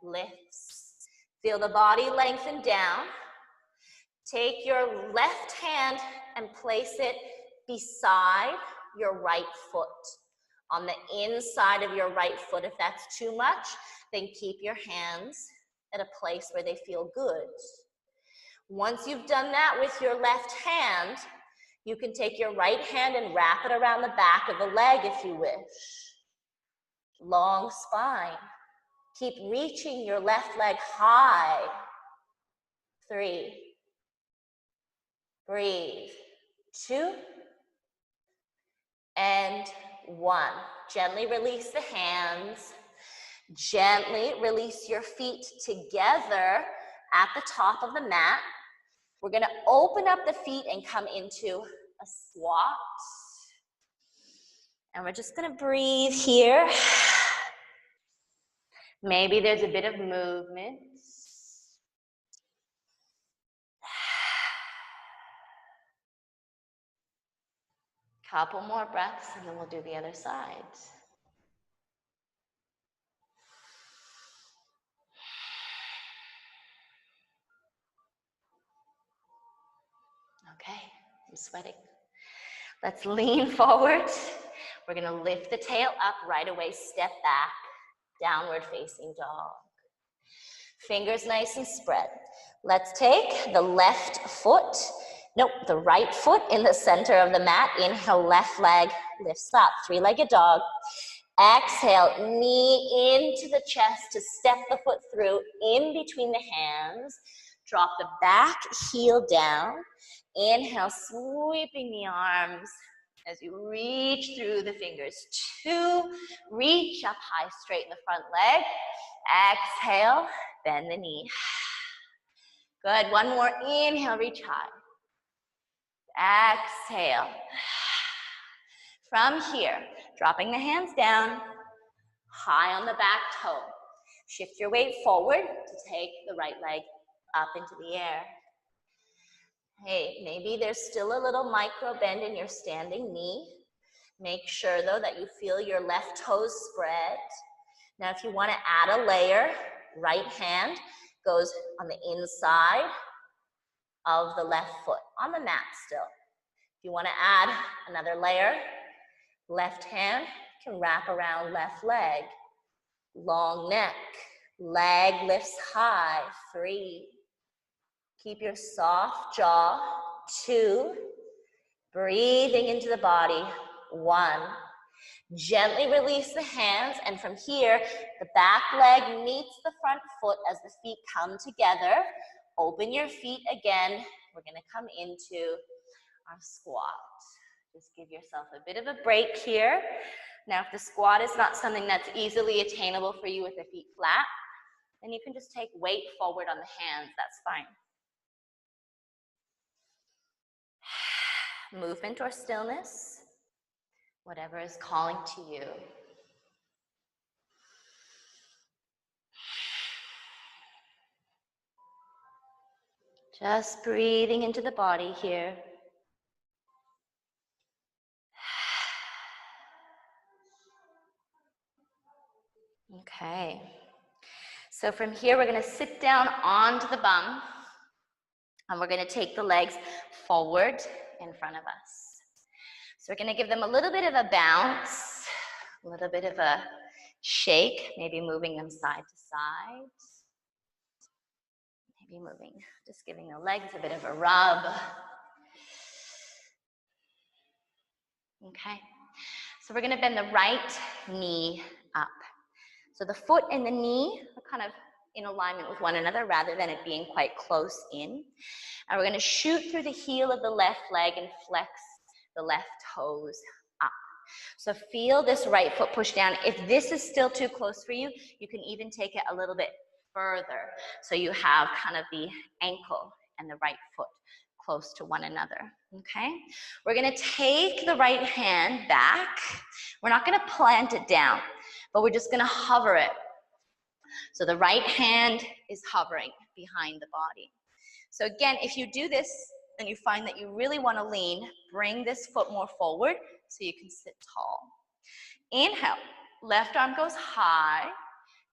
lifts. Feel the body lengthen down. Take your left hand and place it beside your right foot. On the inside of your right foot. If that's too much, then keep your hands at a place where they feel good. Once you've done that with your left hand, you can take your right hand and wrap it around the back of the leg if you wish. Long spine. Keep reaching your left leg high. 3. Breathe. 2. And 1. Gently release the hands. Gently release your feet together at the top of the mat. We're going to open up the feet and come into a squat. And we're just going to breathe here. Maybe there's a bit of movement. Couple more breaths and then we'll do the other side. Okay, I'm sweating. Let's lean forward. We're going to lift the tail up right away, step back, downward facing dog. Fingers nice and spread. Let's take the the right foot in the center of the mat. Inhale, left leg lifts up, three-legged dog. Exhale, knee into the chest to step the foot through in between the hands. Drop the back heel down. Inhale, sweeping the arms as you reach through the fingers. 2, reach up high, straighten the front leg. Exhale, bend the knee. Good, one more, inhale, reach high. Exhale. From here, dropping the hands down, high on the back toe. Shift your weight forward to take the right leg up into the air. Hey, maybe there's still a little micro bend in your standing knee. Make sure though that you feel your left toes spread. Now if you want to add a layer, right hand goes on the inside of the left foot, on the mat still. If you want to add another layer, left hand can wrap around left leg. Long neck, leg lifts high. 3. Keep your soft jaw. 2. Breathing into the body. 1. Gently release the hands, and from here, the back leg meets the front foot as the feet come together. Open your feet again. We're going to come into our squat. Just give yourself a bit of a break here. Now, if the squat is not something that's easily attainable for you with the feet flat, then you can just take weight forward on the hands. That's fine. Movement or stillness, whatever is calling to you. Just breathing into the body here. Okay. So from here, we're going to sit down onto the bum, and we're going to take the legs forward in front of us. So we're going to give them a little bit of a bounce, a little bit of a shake, maybe moving them side to side. Maybe moving, just giving the legs a bit of a rub. Okay. So we're going to bend the right knee up. So the foot and the knee are kind of in alignment with one another rather than it being quite close in. And we're going to shoot through the heel of the left leg and flex the left toes up. So feel this right foot push down. If this is still too close for you, you can even take it a little bit further. So you have kind of the ankle and the right foot close to one another, okay? We're gonna take the right hand back. We're not gonna plant it down, but we're just gonna hover it. So the right hand is hovering behind the body. So again, if you do this and you find that you really wanna lean, bring this foot more forward so you can sit tall. Inhale, left arm goes high,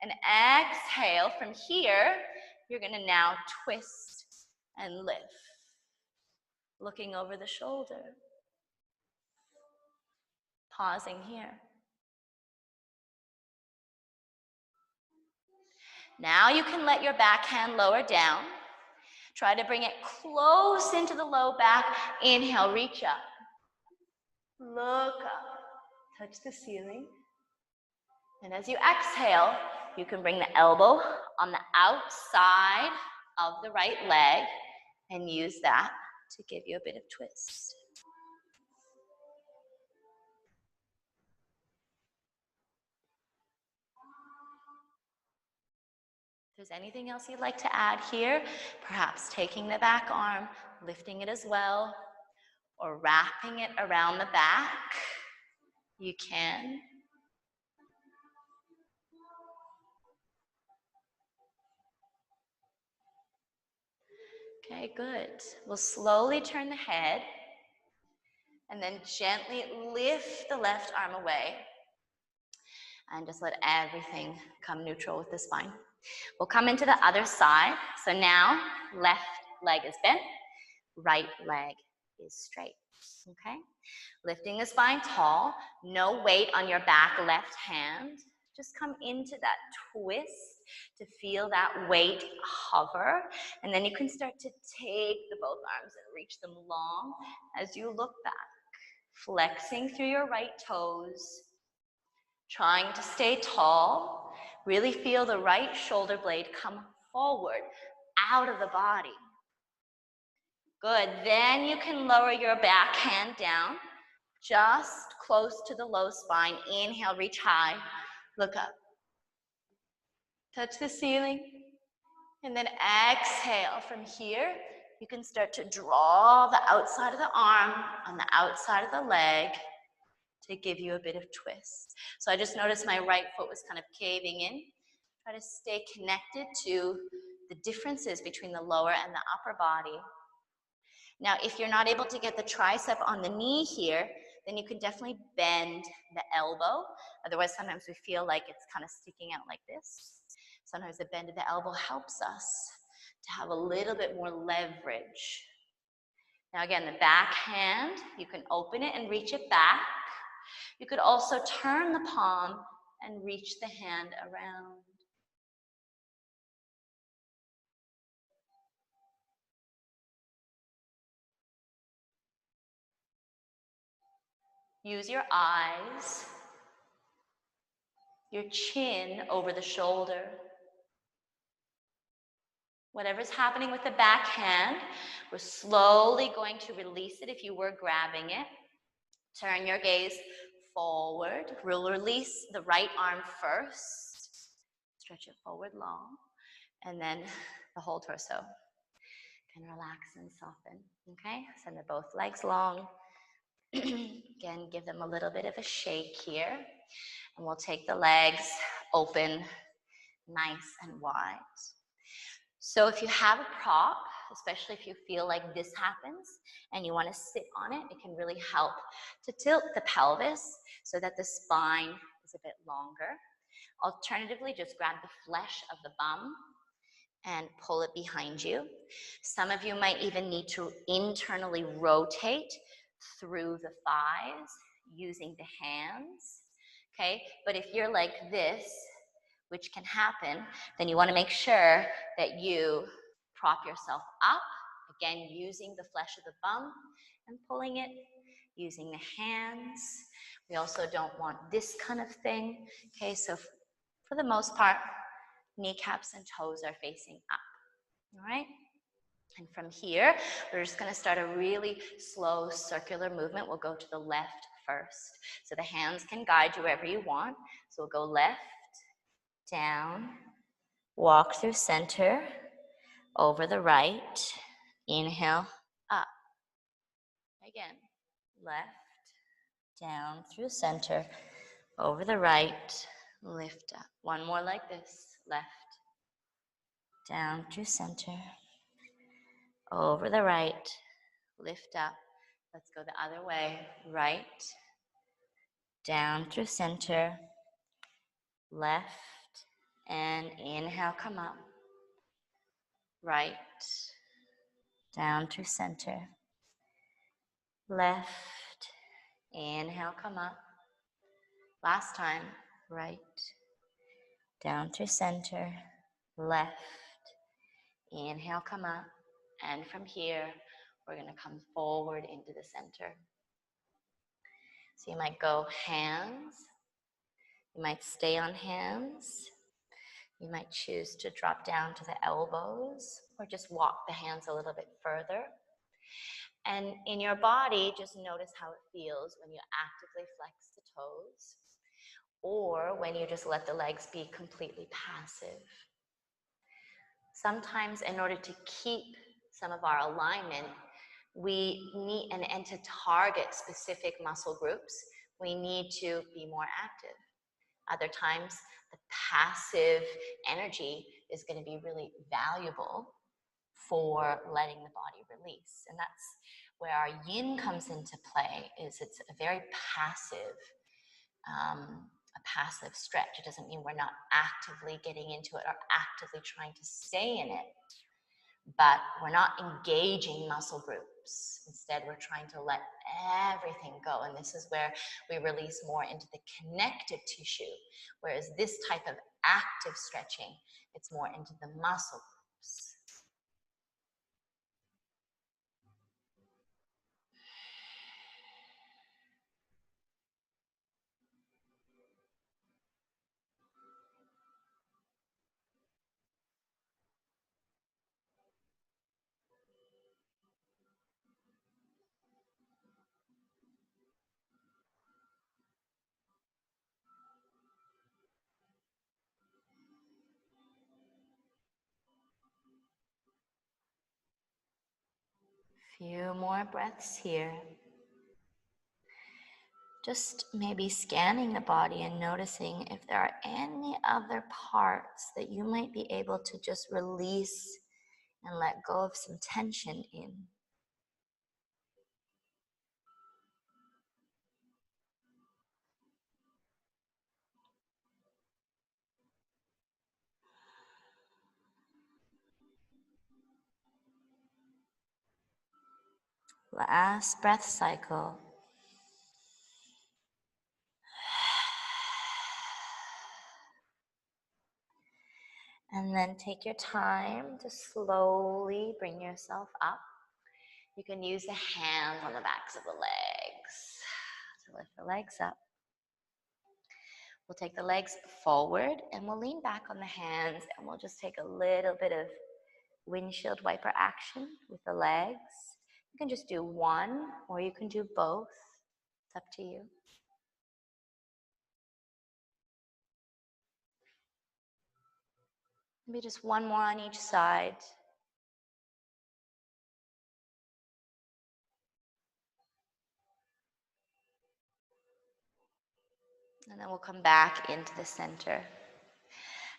and exhale from here, you're gonna now twist and lift. Looking over the shoulder. Pausing here. Now you can let your back hand lower down. Try to bring it close into the low back. Inhale, reach up. Look up. Touch the ceiling. And as you exhale, you can bring the elbow on the outside of the right leg and use that to give you a bit of twist. If there's anything else you'd like to add here, perhaps taking the back arm, lifting it as well, or wrapping it around the back, you can. Okay, good. We'll slowly turn the head and then gently lift the left arm away and just let everything come neutral with the spine. We'll come into the other side. So now left leg is bent, right leg is straight, okay? Lifting the spine tall, no weight on your back left hand. Just come into that twist to feel that weight hover. And then you can start to take the both arms and reach them long as you look back. Flexing through your right toes. Trying to stay tall. Really feel the right shoulder blade come forward out of the body. Good. Then you can lower your back hand down. Just close to the low spine. Inhale, reach high. Look up. Touch the ceiling. And then exhale from here. You can start to draw the outside of the arm on the outside of the leg to give you a bit of twist. So I just noticed my right foot was kind of caving in. Try to stay connected to the differences between the lower and the upper body. Now, if you're not able to get the tricep on the knee here, then you can definitely bend the elbow. Otherwise, sometimes we feel like it's kind of sticking out like this. Sometimes the bend of the elbow helps us to have a little bit more leverage. Now again, the back hand, you can open it and reach it back. You could also turn the palm and reach the hand around. Use your eyes, your chin over the shoulder. Whatever's happening with the back hand, we're slowly going to release it if you were grabbing it. Turn your gaze forward. We'll release the right arm first. Stretch it forward long. And then the whole torso can relax and soften. Okay? Send the both legs long. Again, give them a little bit of a shake here. And we'll take the legs open, nice and wide. So if you have a prop, especially if you feel like this happens and you want to sit on it, it can really help to tilt the pelvis so that the spine is a bit longer. Alternatively, just grab the flesh of the bum and pull it behind you. Some of you might even need to internally rotate through the thighs using the hands, okay? But if you're like this, which can happen, then you want to make sure that you prop yourself up Again, using the flesh of the bum and pulling it, using the hands. We also don't want this kind of thing. Okay, so for the most part, kneecaps and toes are facing up. All right? And from here, we're just going to start a really slow circular movement. We'll go to the left first. So the hands can guide you wherever you want. So we'll go left, down, walk through center, over the right, inhale, up. Again, left, down through center, over the right, lift up. One more like this, left, down through center, over the right, lift up. Let's go the other way, right, down through center, left, and inhale, come up, right, down through center, left, inhale, come up, last time, right, down through center, left, inhale, come up, and from here, we're gonna come forward into the center. So you might go hands, you might stay on hands, you might choose to drop down to the elbows, or just walk the hands a little bit further. And in your body, just notice how it feels when you actively flex the toes, or when you just let the legs be completely passive. Sometimes in order to keep some of our alignment, we need, and to target specific muscle groups, we need to be more active. Other times, the passive energy is going to be really valuable for letting the body release. And that's where our yin comes into play, is it's a very passive, a passive stretch. It doesn't mean we're not actively getting into it or actively trying to stay in it, but we're not engaging muscle groups. Instead, we're trying to let everything go. And this is where we release more into the connective tissue, whereas this type of active stretching, it's more into the muscle groups. Few more breaths here. Just maybe scanning the body and noticing if there are any other parts that you might be able to just release and let go of some tension in. Last breath cycle. And then take your time to slowly bring yourself up. You can use the hands on the backs of the legs to lift the legs up. We'll take the legs forward and we'll lean back on the hands, and we'll just take a little bit of windshield wiper action with the legs. You can just do one, or you can do both. It's up to you. Maybe just one more on each side. And then we'll come back into the center.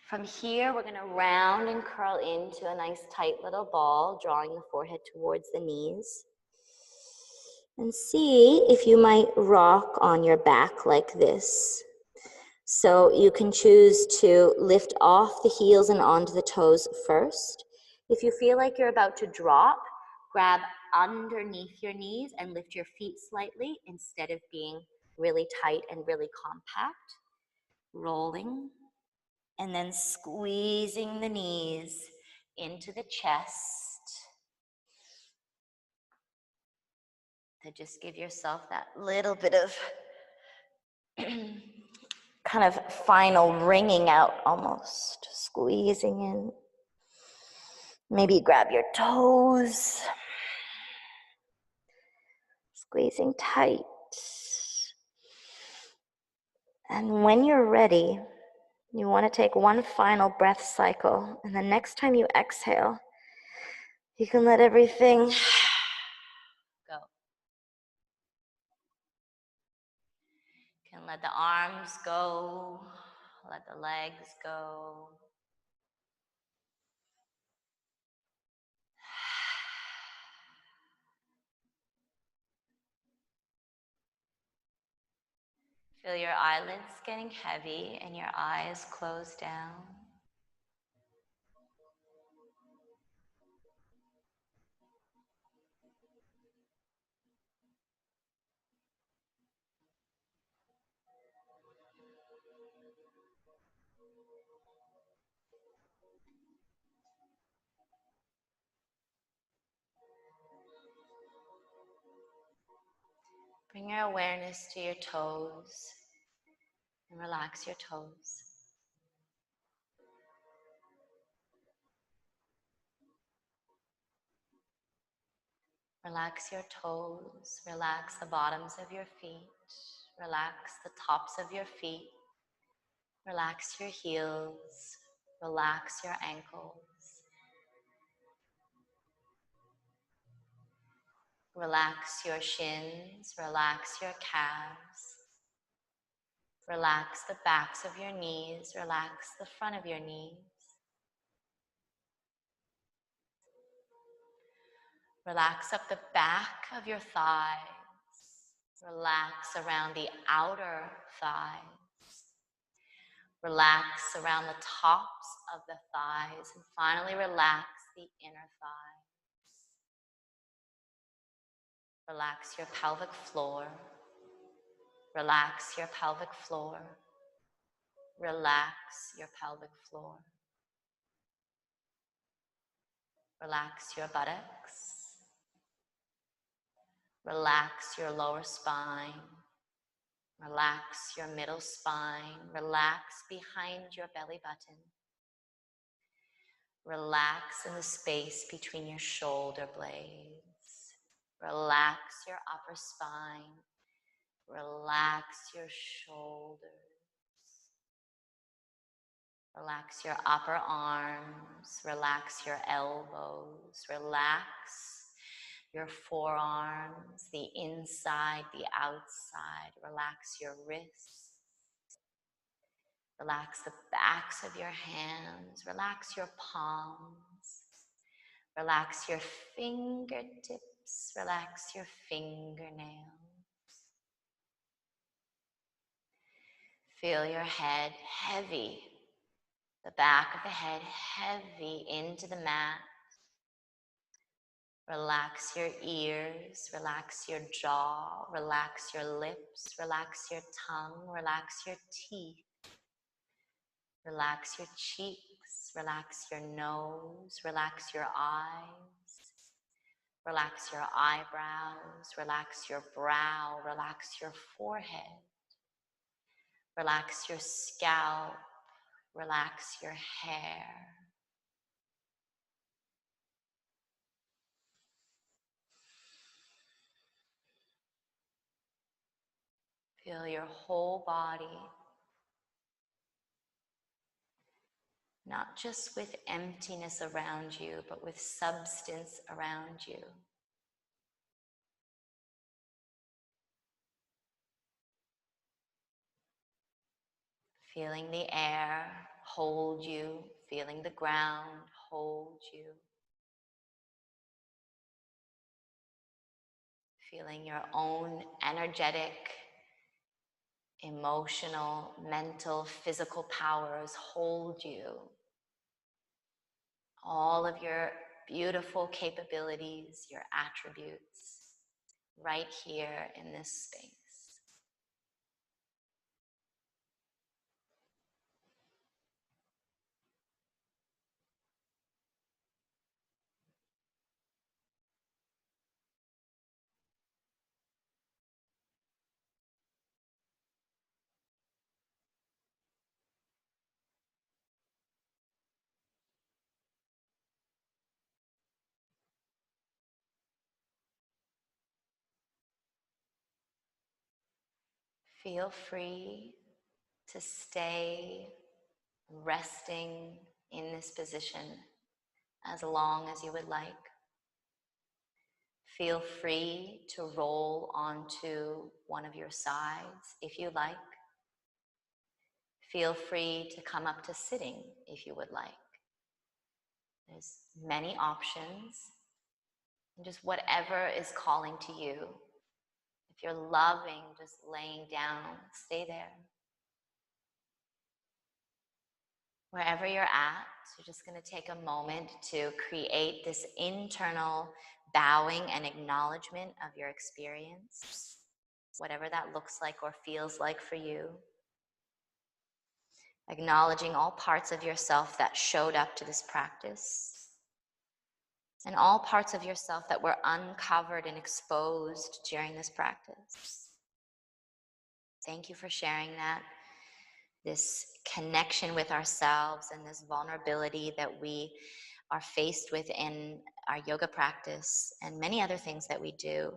From here, we're going to round and curl into a nice tight little ball, drawing the forehead towards the knees. And see if you might rock on your back like this. So you can choose to lift off the heels and onto the toes first. If you feel like you're about to drop, grab underneath your knees and lift your feet slightly instead of being really tight and really compact. Rolling, and then squeezing the knees into the chest. to just give yourself that little bit of kind of final wringing out, almost squeezing in. Maybe grab your toes, squeezing tight. And when you're ready, you want to take one final breath cycle. And the next time you exhale, you can let everything go. You can let the arms go, let the legs go. Feel your eyelids getting heavy and your eyes close down. Bring your awareness to your toes and relax your toes. Relax your toes, relax the bottoms of your feet, relax the tops of your feet, relax your heels, relax your ankles. Relax your shins, relax your calves. Relax the backs of your knees, relax the front of your knees. Relax up the back of your thighs. Relax around the outer thighs. Relax around the tops of the thighs. And finally, relax the inner thighs. Relax your pelvic floor. Relax your pelvic floor. Relax your pelvic floor. Relax your buttocks. Relax your lower spine. Relax your middle spine. Relax behind your belly button. Relax in the space between your shoulder blades. Relax your upper spine. Relax your shoulders. Relax your upper arms. Relax your elbows. Relax your forearms, the inside, the outside. Relax your wrists. Relax the backs of your hands. Relax your palms. Relax your fingertips. Relax your fingernails. Feel your head heavy. The back of the head heavy into the mat. Relax your ears, relax your jaw, relax your lips, relax your tongue, relax your teeth. Relax your cheeks, relax your nose, relax your eyes. Relax your eyebrows, relax your brow, relax your forehead. Relax your scalp, relax your hair. Feel your whole body, not just with emptiness around you, but with substance around you. Feeling the air hold you, feeling the ground hold you. Feeling your own energetic, emotional, mental, physical powers hold you. All of your beautiful capabilities, your attributes, right here in this space. Feel free to stay resting in this position as long as you would like. Feel free to roll onto one of your sides if you like. Feel free to come up to sitting if you would like. There's many options. And just whatever is calling to you. If you're loving just laying down, stay there. Wherever you're at, you're just going to take a moment to create this internal bowing and acknowledgement of your experience, whatever that looks like or feels like for you. Acknowledging all parts of yourself that showed up to this practice, and all parts of yourself that were uncovered and exposed during this practice. Thank you for sharing that. This connection with ourselves and this vulnerability that we are faced with in our yoga practice and many other things that we do.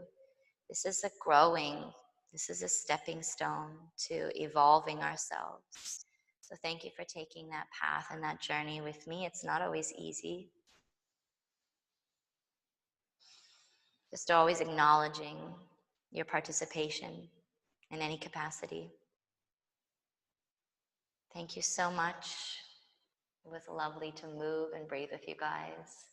This is a stepping stone to evolving ourselves. So thank you for taking that path and that journey with me. It's not always easy. Just always acknowledging your participation in any capacity. Thank you so much. It was lovely to move and breathe with you guys.